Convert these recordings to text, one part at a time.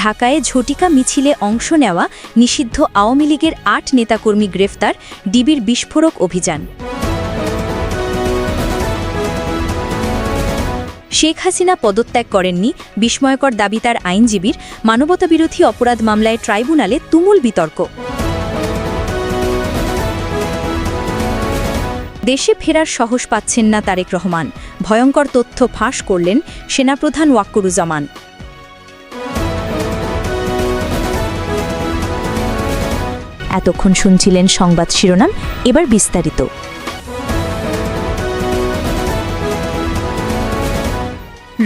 ঢাকায় ঝটিকা মিছিলে অংশ নেওয়া নিষিদ্ধ আওয়ামী লীগের ৮ নেতাকর্মী গ্রেফতার, ডিবির বিস্ফোরক অভিযান। শেখ হাসিনা পদত্যাগ করেননি, বিস্ময়কর দাবি তার আইনজীবীর। মানবতাবিরোধী অপরাধ মামলায় ট্রাইব্যুনালে তুমুল বিতর্ক। দেশে ফেরার সাহস পাচ্ছেন না তারেক রহমান, ভয়ঙ্কর তথ্য ফাঁস করলেন সেনাপ্রধান ওয়াক্কারুজ্জামান। এতক্ষণ শুনছিলেন সংবাদ শিরোনাম, এবার বিস্তারিত।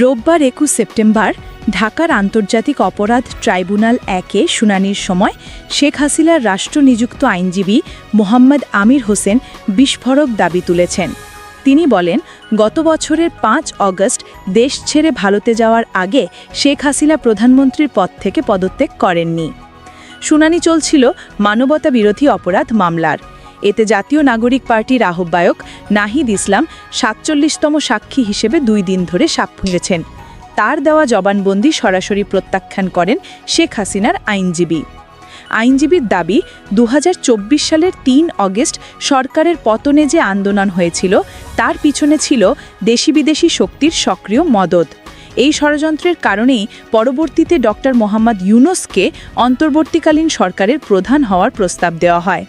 রোববার ২১ সেপ্টেম্বর ঢাকার আন্তর্জাতিক অপরাধ ট্রাইব্যুনাল ১-এ শুনানির সময় শেখ হাসিনার রাষ্ট্রনিযুক্ত আইনজীবী মোহাম্মদ আমির হোসেন বিস্ফোরক দাবি তুলেছেন। তিনি বলেন, গত বছরের ৫ অগস্ট দেশ ছেড়ে ভারতে যাওয়ার আগে শেখ হাসিনা প্রধানমন্ত্রীর পদ থেকে পদত্যাগ করেননি। শুনানি চলছিল মানবতাবিরোধী অপরাধ মামলার। এতে জাতীয় নাগরিক পার্টির আহ্বায়ক নাহিদ ইসলাম ৪৭তম সাক্ষী হিসেবে ২ দিন ধরে সাক্ষ্য দিয়েছেন। তার দেওয়া জবানবন্দি সরাসরি প্রত্যাখ্যান করেন শেখ হাসিনার আইনজীবী। আইনজীবীর দাবি, ২০২৪ সালের ৩ অগস্ট সরকারের পতনে যে আন্দোলন হয়েছিল তার পিছনে ছিল দেশি বিদেশি শক্তির সক্রিয় মদদ। এই ষড়যন্ত্রের কারণেই পরবর্তীতে ডক্টর মোহাম্মদ ইউনূসকে অন্তর্বর্তীকালীন সরকারের প্রধান হওয়ার প্রস্তাব দেওয়া হয়।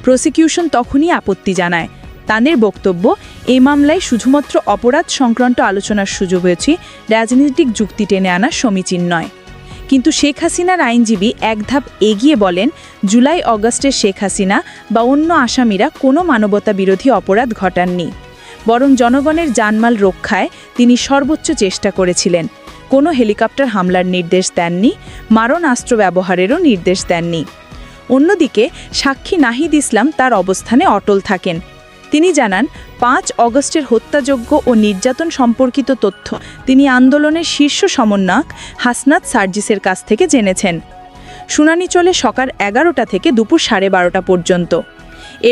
প্রসিকিউশন তখনই আপত্তি জানায়। তাদের বক্তব্য, এই মামলায় শুধুমাত্র অপরাধ সংক্রান্ত আলোচনার সুযোগ হয়েছে, রাজনৈতিক যুক্তি টেনে আনা সমীচীন নয়। কিন্তু শেখ হাসিনার আইনজীবী এক ধাপ এগিয়ে বলেন, জুলাই অগস্টের শেখ হাসিনা বা অন্য আসামিরা কোনো মানবতা বিরোধী অপরাধ ঘটাননি, বরং জনগণের জানমাল রক্ষায় তিনি সর্বোচ্চ চেষ্টা করেছিলেন। কোনো হেলিকপ্টার হামলার নির্দেশ দেননি, মারণাস্ত্র ব্যবহারেরও নির্দেশ দেননি। অন্যদিকে সাক্ষী নাহিদ ইসলাম তার অবস্থানে অটল থাকেন। তিনি জানান, ৫ অগস্টের হত্যাযজ্ঞ ও নির্যাতন সম্পর্কিত তথ্য তিনি আন্দোলনের শীর্ষ সমন্বয়ক হাসনাত সার্জিসের কাছ থেকে জেনেছেন। শুনানি চলে সকাল ১১টা থেকে দুপুর ১২:৩০ পর্যন্ত।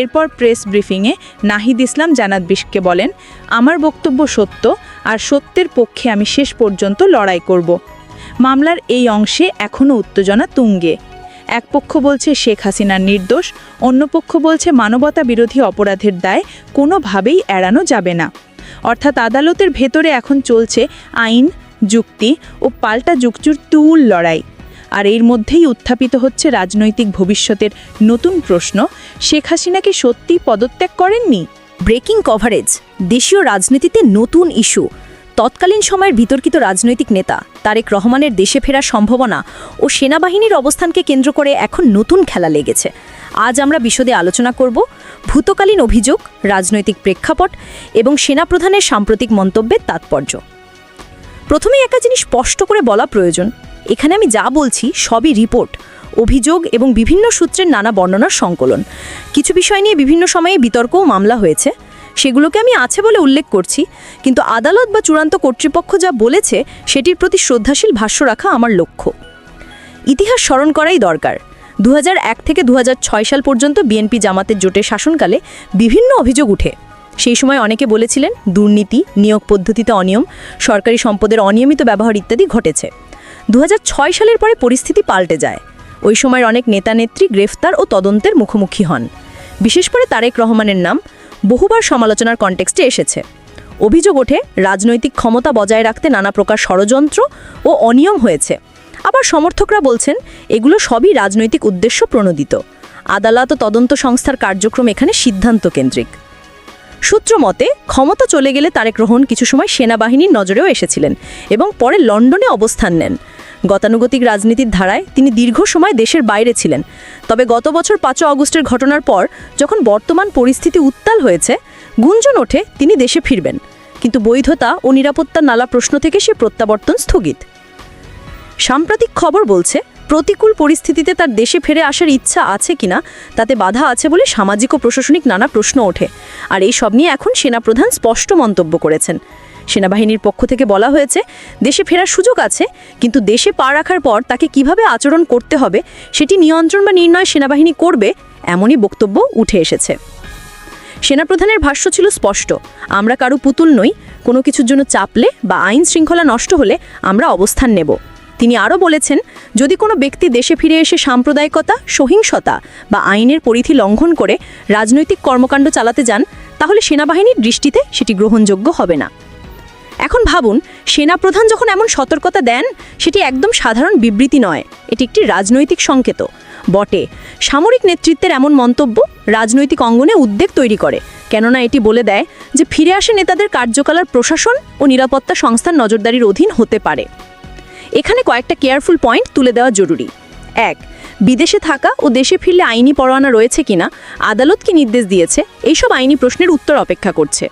এরপর প্রেস ব্রিফিংয়ে নাহিদ ইসলাম জানাত বিশকে বলেন, আমার বক্তব্য সত্য, আর সত্যের পক্ষে আমি শেষ পর্যন্ত লড়াই করব। মামলার এই অংশে এখনও উত্তেজনা তুঙ্গে। এক পক্ষ বলছে শেখ হাসিনার নির্দোষ, অন্য পক্ষ বলছে মানবতা বিরোধী অপরাধের দায় কোনোভাবেই এড়ানো যাবে না। অর্থাৎ আদালতের ভেতরে এখন চলছে আইন, যুক্তি ও পাল্টা যুক্তির তুল লড়াই। আর এর মধ্যেই উত্থাপিত হচ্ছে রাজনৈতিক ভবিষ্যতের নতুন প্রশ্ন, শেখ হাসিনা কি সত্যিই পদত্যাগ করেননি? ব্রেকিং কভারেজ, দেশীয় রাজনীতিতে নতুন ইস্যু। তৎকালীন সময়ের বিতর্কিত রাজনৈতিক নেতা তারেক রহমানের দেশে ফেরার সম্ভাবনা ও সেনাবাহিনীর অবস্থানকে কেন্দ্র করে এখন নতুন খেলা লেগেছে। আজ আমরা বিশদে আলোচনা করব ভূতকালীন অভিযোগ, রাজনৈতিক প্রেক্ষাপট এবং সেনাপ্রধানের সাম্প্রতিক মন্তব্যের তাৎপর্য। প্রথমেই একটা জিনিস স্পষ্ট করে বলা প্রয়োজন, এখানে আমি যা বলছি সবই রিপোর্ট, অভিযোগ এবং বিভিন্ন সূত্রের নানা বর্ণনার সংকলন। কিছু বিষয় নিয়ে বিভিন্ন সময়ে বিতর্ক ও মামলা হয়েছে, সেগুলোকে আমি আছে বলে উল্লেখ করছি, কিন্তু আদালত বা চূড়ান্ত কর্তৃপক্ষ যা বলেছে সেটির প্রতি শ্রদ্ধাশীল ভাষ্য রাখা আমার লক্ষ্য। ইতিহাস স্মরণ করাই দরকার। ২০০১ থেকে ২০০৬ সাল পর্যন্ত বিএনপি জামাতের জোটের শাসনকালে বিভিন্ন অভিযোগ উঠে। সেই সময় অনেকে বলেছিলেন দুর্নীতি, নিয়োগ পদ্ধতিতে অনিয়ম, সরকারি সম্পদের অনিয়মিত ব্যবহার ইত্যাদি ঘটেছে। ২০০৬ সালের পরে পরিস্থিতি পাল্টে যায়। ওই সময়ের অনেক নেতানেত্রী গ্রেফতার ও তদন্তের মুখোমুখি হন। বিশেষ করে তারেক রহমানের নাম বহুবার সমালোচনার কনটেক্সটে এসেছে। অভিযোগ ওঠে রাজনৈতিক ক্ষমতা বজায় রাখতে নানা প্রকার ষড়যন্ত্র ও অনিয়ম হয়েছে। আবার সমর্থকরা বলছেন এগুলো সবই রাজনৈতিক উদ্দেশ্য প্রণোদিত। আদালত ও তদন্ত সংস্থার কার্যক্রম এখানে সিদ্ধান্ত কেন্দ্রিক। সূত্র মতে, ক্ষমতা চলে গেলে তারেক রহমান কিছু সময় সেনাবাহিনীর নজরেও এসেছিলেন এবং পরে লন্ডনে অবস্থান নেন। গতানুগতিক রাজনীতির ধারায় তিনি দীর্ঘ সময় দেশের বাইরে ছিলেন। তবে গত বছর ৫ অগস্টের ঘটনার পর যখন বর্তমান পরিস্থিতি উত্তাল হয়েছে, গুঞ্জন ওঠে তিনি দেশে ফিরবেন, কিন্তু বৈধতা ও নিরাপত্তার নানা প্রশ্ন থেকে সে প্রত্যাবর্তন স্থগিত। সাম্প্রতিক খবর বলছে প্রতিকূল পরিস্থিতিতে তার দেশে ফিরে আসার ইচ্ছা আছে কিনা তাতে বাধা আছে বলে সামাজিক ও প্রশাসনিক নানা প্রশ্ন ওঠে। আর এই সব নিয়ে এখন সেনাপ্রধান স্পষ্ট মন্তব্য করেছেন। সেনাবাহিনীর পক্ষ থেকে বলা হয়েছে দেশে ফেরার সুযোগ আছে, কিন্তু দেশে পা রাখার পর তাকে কিভাবে আচরণ করতে হবে সেটি নিয়ন্ত্রণ বা নির্ণয় সেনাবাহিনী করবে, এমনই বক্তব্য উঠে এসেছে। সেনাপ্রধানের ভাষ্য ছিল স্পষ্ট, আমরা কারো পুতুল নই, কোনো কিছুর জন্য চাপলে বা আইন শৃঙ্খলা নষ্ট হলে আমরা অবস্থান নেব। তিনি আরও বলেছেন, যদি কোনো ব্যক্তি দেশে ফিরে এসে সাম্প্রদায়িকতা, সহিংসতা বা আইনের পরিধি লঙ্ঘন করে রাজনৈতিক কর্মকাণ্ড চালাতে যান, তাহলে সেনাবাহিনীর দৃষ্টিতে সেটি গ্রহণযোগ্য হবে না। এখন ভাবুন, সেনাপ্রধান যখন এমন সতর্কতা দেন, সেটি একদম সাধারণ বিবৃতি নয়, এটি একটি রাজনৈতিক সংকেত বটে। সামরিক নেতৃত্বের এমন মন্তব্য রাজনৈতিক অঙ্গনে উদ্বেগ তৈরি করে, কেননা এটি বলে দেয় যে ফিরে আসা নেতাদের কার্যকলাপ প্রশাসন ও নিরাপত্তা সংস্থার নজরদারির অধীন হতে পারে। এখানে কয়েকটা কেয়ারফুল পয়েন্ট তুলে দেওয়া জরুরি। 1. বিদেশে থাকা ও দেশে ফিরলে আইনি পরোয়ানা রয়েছে কিনা, আদালত কি নির্দেশ দিয়েছে, এইসব আইনি প্রশ্নের উত্তর অপেক্ষা করছে।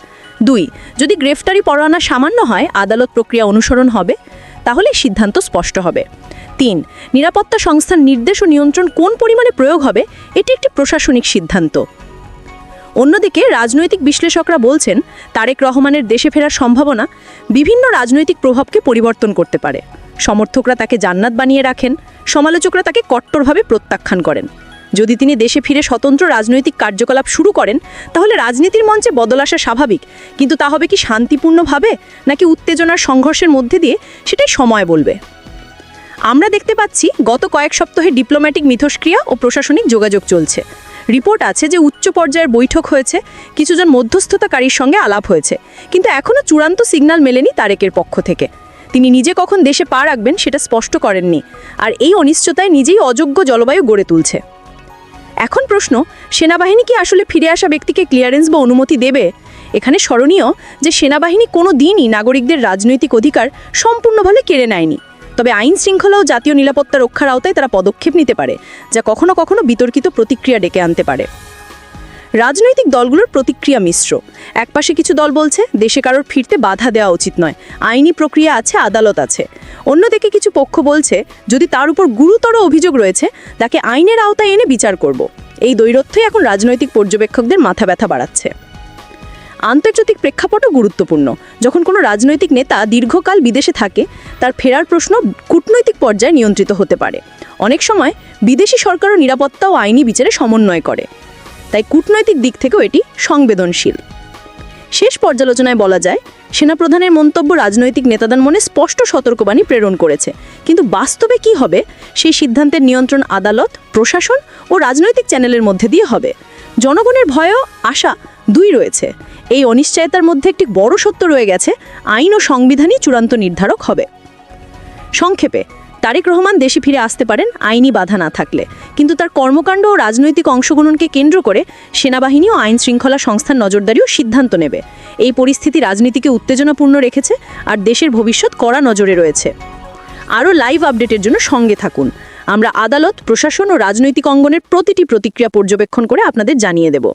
2. যদি গ্রেফতারি পরোয়ানা সামান্য হয়, আদালত প্রক্রিয়া অনুসরণ হবে, তাহলে সিদ্ধান্ত স্পষ্ট হবে। 3. নিরাপত্তা সংস্থার নির্দেশ ও নিয়ন্ত্রণ কোন পরিমাণে প্রয়োগ হবে, এটি একটি প্রশাসনিক সিদ্ধান্ত। অন্যদিকে রাজনৈতিক বিশ্লেষকরা বলছেন, তারেক রহমানের দেশে ফেরার সম্ভাবনা বিভিন্ন রাজনৈতিক প্রভাবকে পরিবর্তন করতে পারে। সমর্থকরা তাকে জান্নাত বানিয়ে রাখেন, সমালোচকরা তাকে কট্টরভাবে প্রত্যাখ্যান করেন। যদি তিনি দেশে ফিরে স্বতন্ত্র রাজনৈতিক কার্যকলাপ শুরু করেন, তাহলে রাজনীতির মঞ্চে বদল আসা স্বাভাবিক, কিন্তু তা হবে কি শান্তিপূর্ণভাবে নাকি উত্তেজনার সংঘর্ষের মধ্যে দিয়ে, সেটাই সময় বলবে। আমরা দেখতে পাচ্ছি গত কয়েক সপ্তাহে ডিপ্লোম্যাটিক মিথস্ক্রিয়া ও প্রশাসনিক যোগাযোগ চলছে। রিপোর্ট আছে যে উচ্চ পর্যায়ের বৈঠক হয়েছে, কিছুজন মধ্যস্থতাকারীর সঙ্গে আলাপ হয়েছে, কিন্তু এখনও চূড়ান্ত সিগন্যাল মেলেনি তারেকের পক্ষ থেকে। তিনি নিজে কখন দেশে পা রাখবেন সেটা স্পষ্ট করেননি, আর এই অনিশ্চয়তায় নিজেই অযোগ্য জলবায়ু গড়ে তুলছে। এখন প্রশ্ন, সেনাবাহিনী কি আসলে ফিরে আসা ব্যক্তিকে ক্লিয়ারেন্স বা অনুমতি দেবে? এখানে স্মরণীয় যে সেনাবাহিনী কোনো দিনই নাগরিকদের রাজনৈতিক অধিকার সম্পূর্ণভাবে কেড়ে নেয়নি, তবে আইন শৃঙ্খলা ও জাতীয় নিরাপত্তা রক্ষার আওতায় তারা পদক্ষেপ নিতে পারে, যা কখনো কখনো বিতর্কিত প্রতিক্রিয়া ডেকে আনতে পারে। রাজনৈতিক দলগুলোর প্রতিক্রিয়া মিশ্র। একপাশে কিছু দল বলছে দেশে কারোর ফিরতে বাধা দেওয়া উচিত নয়, আইনি প্রক্রিয়া আছে, আদালত আছে। অন্যদিকে কিছু পক্ষ বলছে যদি তার উপর গুরুতর অভিযোগ রয়েছে, তাকে আইনের আওতায় এনে বিচার করব। এই দ্বৈরথ্যই এখন রাজনৈতিক পর্যবেক্ষকদের মাথা ব্যথা বাড়াচ্ছে। আন্তর্জাতিক প্রেক্ষাপটও গুরুত্বপূর্ণ। যখন কোনো রাজনৈতিক নেতা দীর্ঘকাল বিদেশে থাকে, তার ফেরার প্রশ্ন কূটনৈতিক পর্যায়ে নিয়ন্ত্রিত হতে পারে। অনেক সময় বিদেশি সরকারও নিরাপত্তা ও আইনি বিচারে সমন্বয় করে, তাই কূটনৈতিক দিক থেকেও এটি সংবেদনশীল। শেষ পর্যালোচনায় বলা যায়, সেনাপ্রধানের মন্তব্য রাজনৈতিক নেতাদের মনে স্পষ্ট সতর্কবাণী প্রেরণ করেছে, কিন্তু বাস্তবে কি হবে সেই সিদ্ধান্তের নিয়ন্ত্রণ আদালত, প্রশাসন ও রাজনৈতিক চ্যানেলের মধ্যে দিয়ে হবে। জনগণের ভয়ও আশা দুই রয়েছে। এই অনিশ্চয়তার মধ্যে একটি বড় সত্য রয়ে গেছে, আইন ও সংবিধানই চূড়ান্ত নির্ধারক হবে। সংক্ষেপে, তারেক রহমান দেশে ফিরে আসতে পারেন আইনি বাধা না থাকলে, কিন্তু তার কর্মকাণ্ড ও রাজনৈতিক অংশগ্রহণকে কেন্দ্র করে সেনাবাহিনী ও আইন শৃঙ্খলা সংস্থার নজরদারিও সিদ্ধান্ত নেবে। এই পরিস্থিতি রাজনীতিকে উত্তেজনাপূর্ণ রেখেছে, আর দেশের ভবিষ্যৎ কড়া নজরে রয়েছে। আরও লাইভ আপডেটের জন্য সঙ্গে থাকুন। আমরা আদালত, প্রশাসন ও রাজনৈতিক অঙ্গনের প্রতিটি প্রতিক্রিয়া পর্যবেক্ষণ করে আপনাদের জানিয়ে দেব।